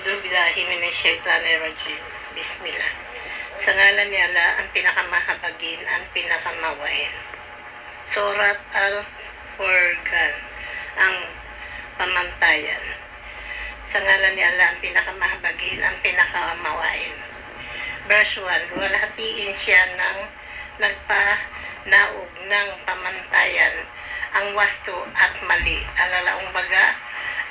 A'udhu billahi minasyaitanirrajim. Bismillah. Sa ngalan ni Allah, ang pinakamahabagin, ang pinakamawain. Surat Al-Furqan, ang pamantayan. Sa ngalan ni Allah, ang pinakamahabagin, ang pinakamawain. Verse 1, walhatiin siya ng nagpanaog ng pamantayan ang wasto at mali. Alalaong baga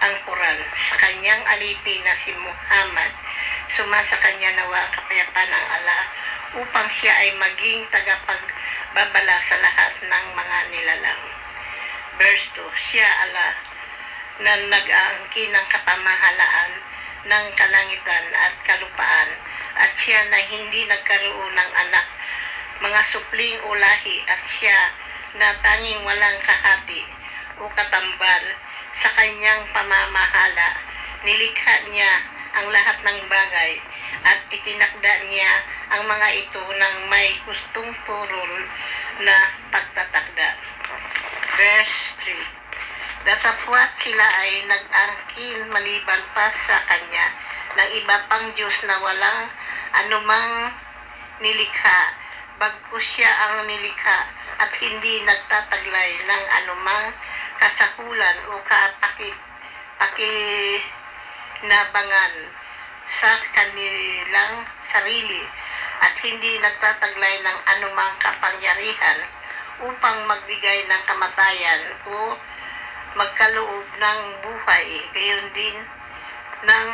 ang Quran sa kanyang alipin na si Muhammad. Sumasa kanya nawa ang kapayapaan ng Allah upang siya ay maging tagapagbabala sa lahat ng mga nilalang. Verse 2, siya Allah na nag-aangkin ng kapamahalaan ng kalangitan at kalupaan at siya na hindi nagkaroon ng anak, mga supling o lahi at siya na tanging walang kahati o katambal sa kanyang pamamahala. Nilikha niya ang lahat ng bagay at itinakda niya ang mga ito ng may gustong purol na pagtatakda. Verse 3, datapwat sila ay nag-angkin maliban pa sa kanya ng iba pang Diyos na walang anumang nilikha, bagkus siya ang nilikha at hindi nagtataglay ng anumang kasakulan o pakinabangan sa kanilang sarili at hindi nagtataglay ng anumang kapangyarihan upang magbigay ng kamatayan o magkaloob ng buhay, gayon din ng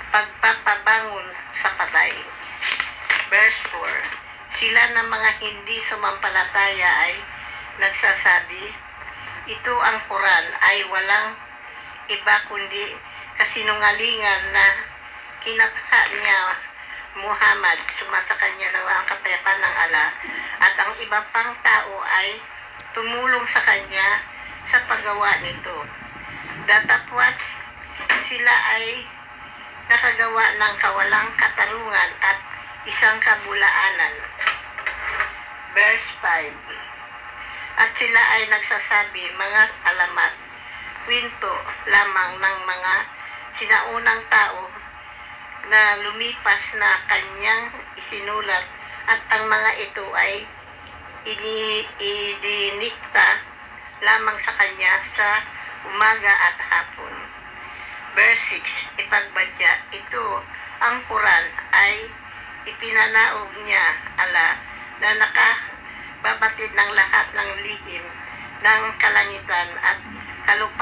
pagpapabangon sa patay. Verse 4, sila na mga hindi sumampalataya ay nagsasabi, ito ang Quran ay walang iba kundi kasinungalingan na kinatha niya Muhammad. Sumasa kanya nawa ang kapayapaan ng Allah at ang iba pang tao ay tumulong sa kanya sa paggawa nito. Datapwat sila ay nakagawa ng kawalang katarungan at isang kabulaanan. Verse 5, at sila ay nagsasabi, mga alamat, kwento lamang ng mga sinaunang tao na lumipas na kanyang isinulat at ang mga ito ay idinikta lamang sa kanya sa umaga at hapon. Verse 6, ipagbadya, ito ang Quran ay ipinanaog niya Allah na nakababatid ng lahat ng lihim ng kalangitan at kalupaan